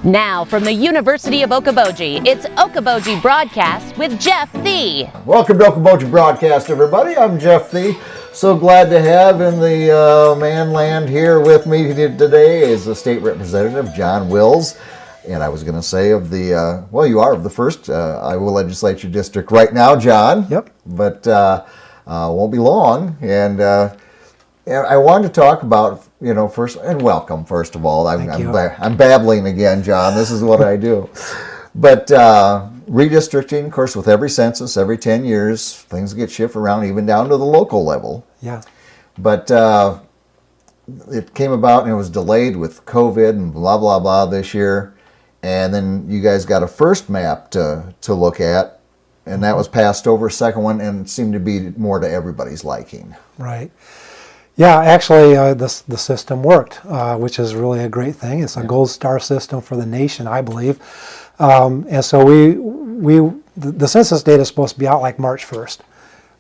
Now from the University of Okoboji, it's Okoboji Broadcast with Jeff Thee. Welcome to Okoboji Broadcast, everybody. I'm Jeff Thee. So glad to have in the manland here with me today is the State Representative, John Wills. And I was going to say of the, you are of the first Iowa Legislature District right now, John. Yep. But won't be long. And I wanted to talk about, first, and welcome, first of all. I'm babbling again, John. This is what I do. But redistricting, of course, with every census, every 10 years, things get shifted around, even down to the local level. Yeah. But it came about and it was delayed with COVID and blah, blah, blah this year. And then you guys got a first map to look at, and that was passed over, second one, and it seemed to be more to everybody's liking. Right. Yeah, actually, the system worked, which is really a great thing. It's a gold star system for the nation, I believe. And so the census data is supposed to be out like March 1st.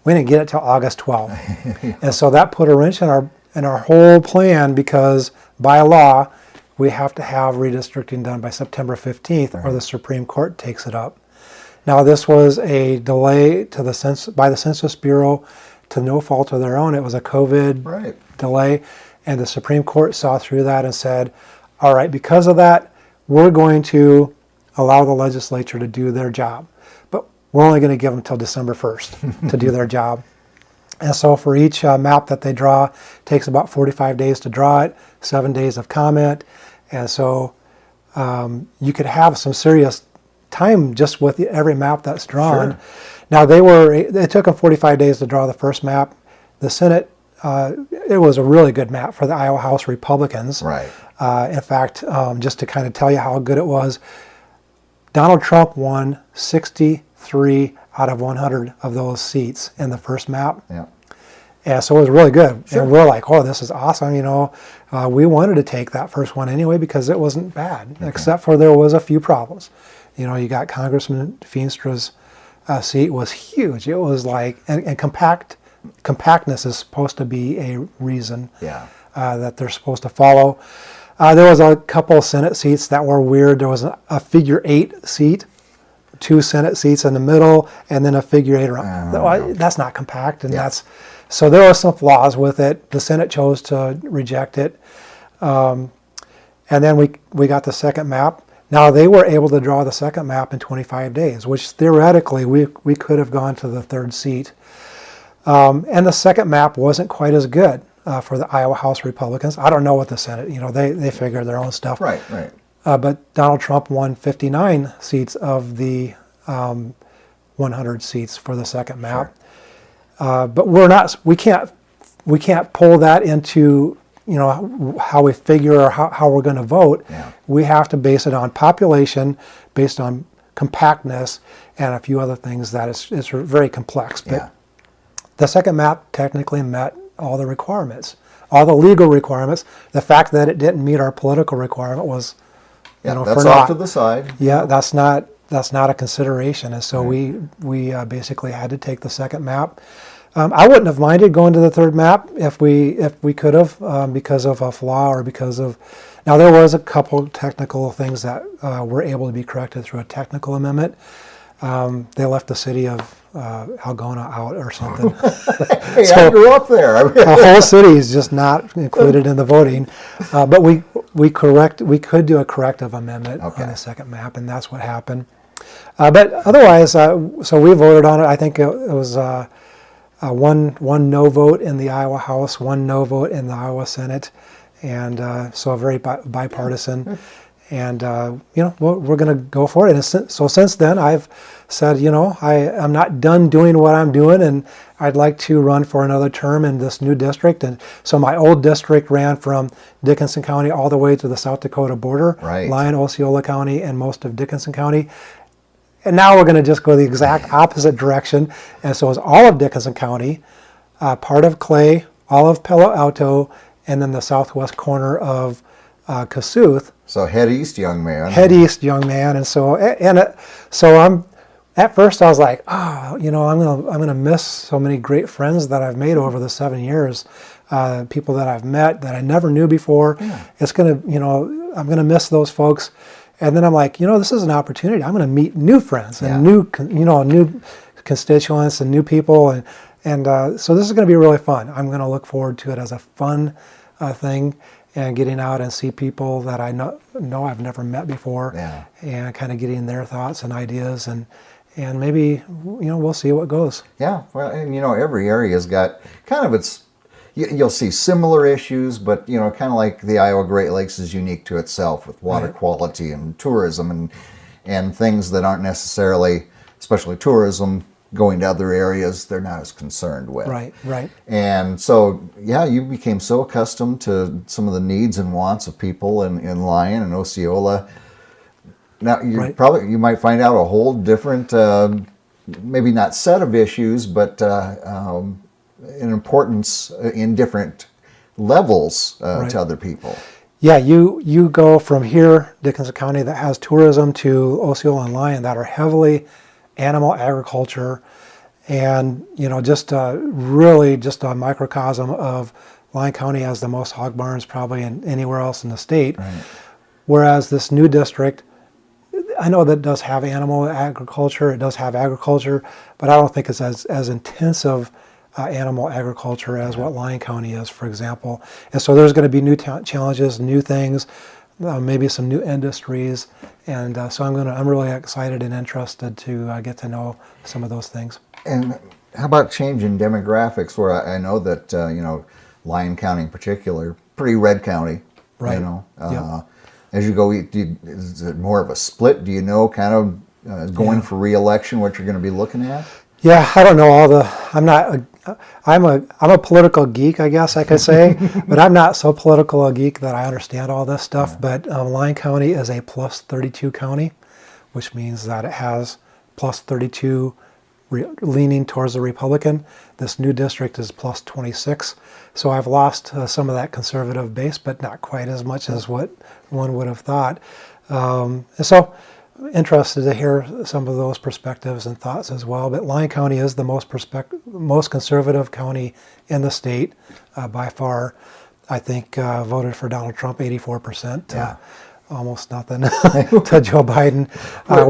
We didn't get it till August 12th. And so that put a wrench in our whole plan, because by law, we have to have redistricting done by September 15th, or the Supreme Court takes it up. Now, this was a delay to by the Census Bureau to no fault of their own. It was a COVID delay, and the Supreme Court saw through that and said, all right, because of that, we're going to allow the legislature to do their job. But we're only going to give them till December 1st to do their job. And so for each map that they draw, it takes about 45 days to draw it, 7 days of comment. And so you could have some serious time just with every map that's drawn. Sure. Now, it took them 45 days to draw the first map. The Senate, it was a really good map for the Iowa House Republicans. Right. In fact, just to kind of tell you how good it was, Donald Trump won 63 out of 100 of those seats in the first map. Yeah. And so it was really good. Sure. And we're like, oh, this is awesome. We wanted to take that first one anyway because it wasn't bad, except for there was a few problems. You got Congressman Feenstra's seat was huge. It was like, and compactness is supposed to be a reason that they're supposed to follow. There was a couple of Senate seats that were weird. There was a figure 8 seat, 2 Senate seats in the middle, and then a figure 8 around. That's not compact, and so there were some flaws with it. The Senate chose to reject it, and then we got the second map. Now, they were able to draw the second map in 25 days, which theoretically we could have gone to the third seat. And the second map wasn't quite as good for the Iowa House Republicans. I don't know what the Senate, they figure their own stuff. Right. But Donald Trump won 59 seats of the 100 seats for the second map. Sure. But we can't pull that into how we figure or how we're going to vote. We have to base it on population, based on compactness, and a few other things that is very complex. But the second map technically met all the requirements, all the legal requirements. The fact that it didn't meet our political requirement was, that's off to the side. Yeah, that's not a consideration, and so we basically had to take the second map. I wouldn't have minded going to the third map if we could have, because of a flaw or because of. Now, there was a couple technical things that were able to be corrected through a technical amendment. They left the city of Algona out or something. Hey, so I grew up there. The whole city is just not included in the voting. But we could do a corrective amendment on the second map, and that's what happened. But otherwise, so we voted on it. I think it was one no vote in the Iowa House, one no vote in the Iowa Senate, and so very bipartisan. And we're going to go for it. And so since then, I've said, I'm not done doing what I'm doing, and I'd like to run for another term in this new district. And so my old district ran from Dickinson County all the way to the South Dakota border, Lyon, Osceola County, and most of Dickinson County. And now we're going to just go the exact opposite direction. And so it's all of Dickinson County, part of Clay, all of Palo Alto, and then the southwest corner of Kossuth. So head east, young man. Head east, young man. And so I'm at first I was like, I'm gonna miss so many great friends that I've made over the 7 years, people that I've met that I never knew before. It's gonna, I'm gonna miss those folks. And then I'm like, this is an opportunity. I'm going to meet new friends and new constituents and new people. And so this is going to be really fun. I'm going to look forward to it as a fun thing, and getting out and see people that I know I've never met before, and kind of getting their thoughts and ideas, and maybe we'll see what goes. Yeah, well, and every area's got kind of its. You'll see similar issues, but kind of like the Iowa Great Lakes is unique to itself with water quality and tourism and things that aren't necessarily, especially tourism, going to other areas they're not as concerned with. Right. And so, you became so accustomed to some of the needs and wants of people in Lyon and Osceola. Now, you might find out a whole different, maybe not set of issues, but an importance in different levels to other people. Yeah, you go from here, Dickinson County, that has tourism, to Osceola and Lyon that are heavily animal agriculture, and really just a microcosm of Lyon County has the most hog barns probably anywhere else in the state. Right. Whereas this new district, I know that it does have animal agriculture, it does have agriculture, but I don't think it's as intensive animal agriculture as what Lyon County is, for example. And so there's going to be new challenges, new things, maybe some new industries, and so I'm really excited and interested to get to know some of those things. And how about change in demographics? Where I know that Lyon County in particular, pretty red county, right? As you go, is it more of a split? Do you know kind of going for re-election what you're going to be looking at? Yeah, I don't know I'm a political geek, I guess I could say, but I'm not so political a geek that I understand all this stuff. But Lyon County is a plus 32 county, which means that it has plus 32 leaning towards the Republican. This new district is plus 26. So I've lost some of that conservative base, but not quite as much as what one would have thought. And so interested to hear some of those perspectives and thoughts as well. But Lyon County is the most conservative county in the state by far. I think voted for Donald Trump 84%. Almost nothing to Joe Biden.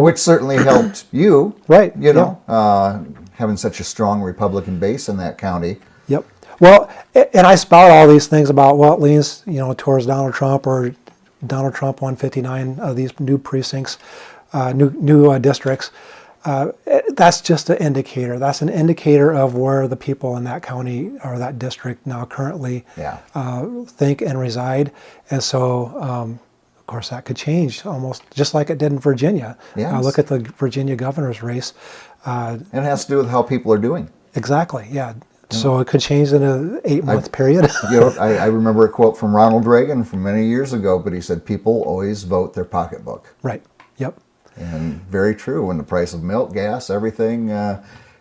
Which certainly helped you. Right. Having such a strong Republican base in that county. Yep. Well, and I spout all these things about what leans, towards Donald Trump, or Donald Trump 159 of these new precincts, new districts. That's just an indicator. That's an indicator of where the people in that county or that district now currently think and reside. And so, of course, that could change almost just like it did in Virginia. Yes. Look at the Virginia governor's race. And it has to do with how people are doing. Exactly, yeah. So it could change in an 8-month period. I remember a quote from Ronald Reagan from many years ago, but he said, people always vote their pocketbook. Right, yep. And very true. When the price of milk, gas, everything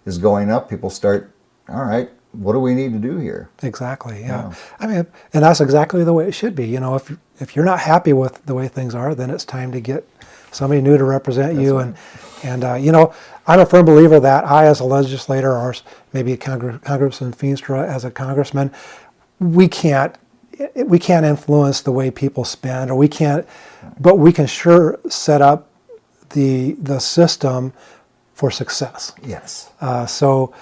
is going up, people start, all right, what do we need to do here? Exactly, yeah. I mean, and that's exactly the way it should be. If you're not happy with the way things are, then it's time to get somebody new to represent you. Right. And I'm a firm believer that I, as a legislator, or maybe Congressman Feenstra as a congressman, we can't influence the way people spend, or but we can sure set up the system for success. Yes. So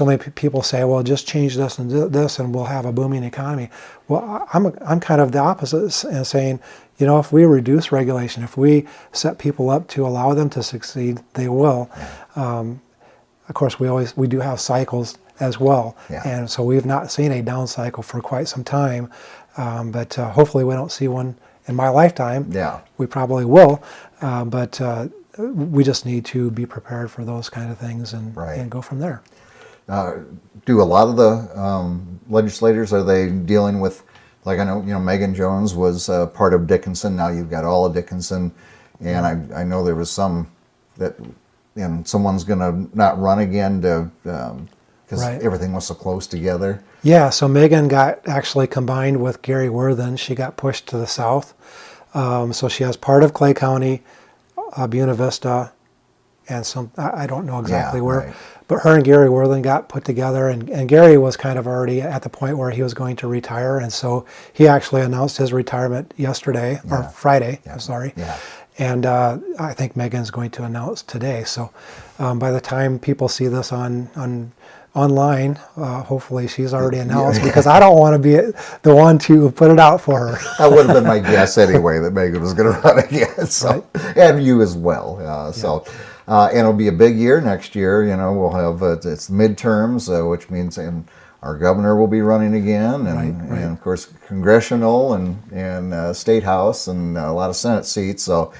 many people say, well, just change this and this, and we'll have a booming economy. Well, I'm kind of the opposite, and saying, if we reduce regulation, if we set people up to allow them to succeed, they will. Of course, we do have cycles as well, and so we've not seen a down cycle for quite some time. But hopefully, we don't see one in my lifetime. Yeah, we probably will, but we just need to be prepared for those kind of things and go from there. Do a lot of the legislators, are they dealing with, like I know, Megan Jones was part of Dickinson. Now you've got all of Dickinson, and I know there was some that, someone's going to not run again because everything was so close together. Yeah, so Megan got actually combined with Gary Worthen. She got pushed to the south. So she has part of Clay County, Buena Vista, and some, I don't know exactly where. Right. But her and Gary Worthen got put together, and Gary was kind of already at the point where he was going to retire, and so he actually announced his retirement yesterday, or Friday, I'm sorry. Yeah. And I think Megan's going to announce today. So by the time people see this online, hopefully she's already announced, because I don't want to be the one to put it out for her. That would have been my guess anyway, that Megan was going to run again. So, right. And you as well. And it'll be a big year next year. We'll have it's midterms, which means our governor will be running again, and of course congressional and state house and a lot of Senate seats. So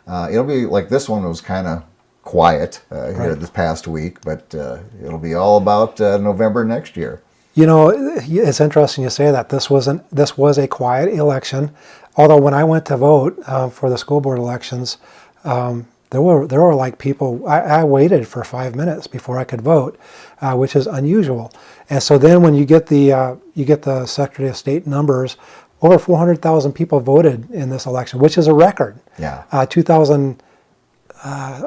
it'll be like this one was kind of quiet here this past week, but it'll be all about November next year. It's interesting you say that. This was a quiet election, although when I went to vote for the school board elections, there were like people. I waited for 5 minutes before I could vote, which is unusual. And so then when you get the Secretary of State numbers, over 400,000 people voted in this election, which is a record. Yeah.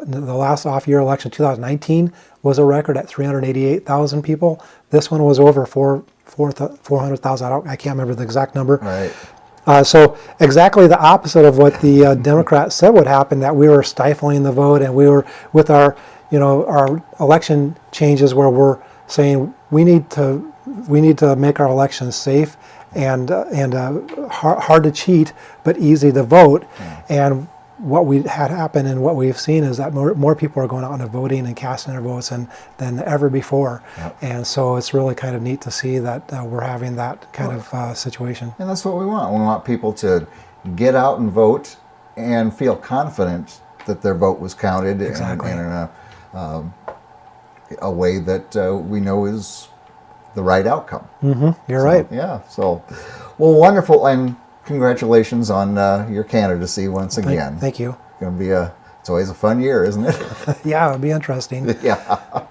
The last off-year election, 2019, was a record at 388,000 people. This one was over 400,000. I can't remember the exact number. Right. So exactly the opposite of what the Democrats said would happen, that we were stifling the vote, and we were with our election changes where we're saying we need to make our elections safe and hard to cheat but easy to vote. And what we had happen and what we've seen is that more people are going out and voting and casting their votes than ever before. Yep. And so it's really kind of neat to see that we're having that kind of situation. And that's what we want. We want people to get out and vote and feel confident that their vote was counted in a way that we know is the right outcome. Mm-hmm. You're right. Yeah. So, well, wonderful. And congratulations on your candidacy once again. Thank you. It's always a fun year, isn't it? Yeah, it'll be interesting. Yeah.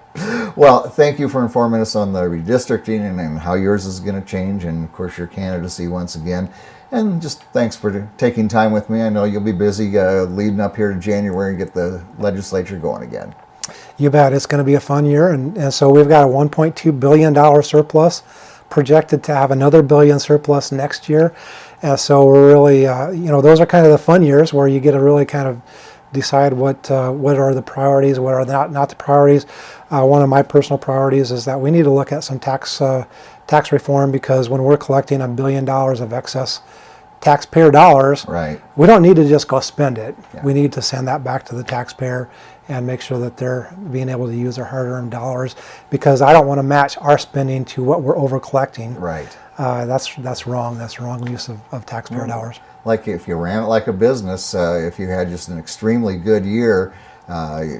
Well, thank you for informing us on the redistricting and how yours is going to change, and of course your candidacy once again. And just thanks for taking time with me. I know you'll be busy leading up here to January and get the legislature going again. You bet. It's going to be a fun year, and so we've got a $1.2 billion surplus, projected to have another $1 billion surplus next year. And so we're really, those are kind of the fun years where you get to really kind of decide what are the priorities, what are not the priorities. One of my personal priorities is that we need to look at some tax reform, because when we're collecting $1 billion of excess taxpayer dollars, right, we don't need to just go spend it. Yeah. We need to send that back to the taxpayer and make sure that they're being able to use their hard-earned dollars, because I don't want to match our spending to what we're over-collecting. Right. That's wrong. That's wrong use of taxpayer dollars. Like if you ran it like a business, if you had just an extremely good year,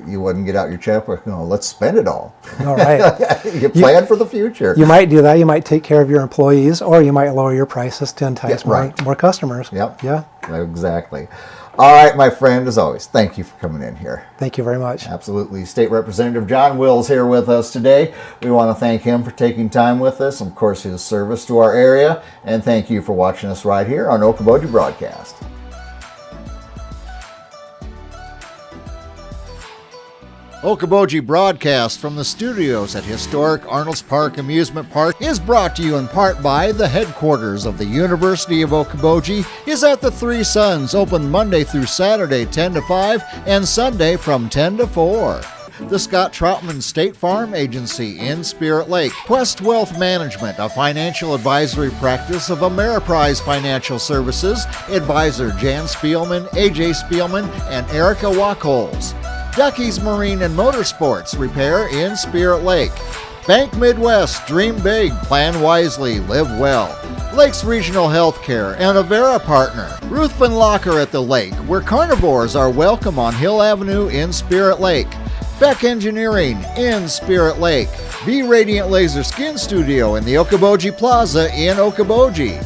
you wouldn't get out your checkbook. Let's spend it all. All right. You plan for the future. You might do that. You might take care of your employees, or you might lower your prices to entice more customers. Yep. Yeah. Exactly. All right, my friend, as always, thank you for coming in here. Thank you very much. Absolutely. State Representative John Wills here with us today. We want to thank him for taking time with us, and of course his service to our area, and thank you for watching us right here on Okoboji Broadcast. Okoboji Broadcast from the studios at historic Arnold's Park Amusement Park is brought to you in part by the headquarters of the University of Okoboji is at the Three Sons, open Monday through Saturday 10 to 5 and Sunday from 10 to 4. The Scott Troutman State Farm Agency in Spirit Lake. Quest Wealth Management, a financial advisory practice of Ameriprise Financial Services. Advisor Jan Spielman, AJ Spielman, and Erica Wachholz. Ducky's Marine and Motorsports Repair in Spirit Lake. Bank Midwest, dream big, plan wisely, live well. Lakes Regional Healthcare and Avera Partner. Ruthven Locker at the lake, where carnivores are welcome on Hill Avenue in Spirit Lake. Beck Engineering in Spirit Lake. Be Radiant Laser Skin Studio in the Okoboji Plaza in Okoboji.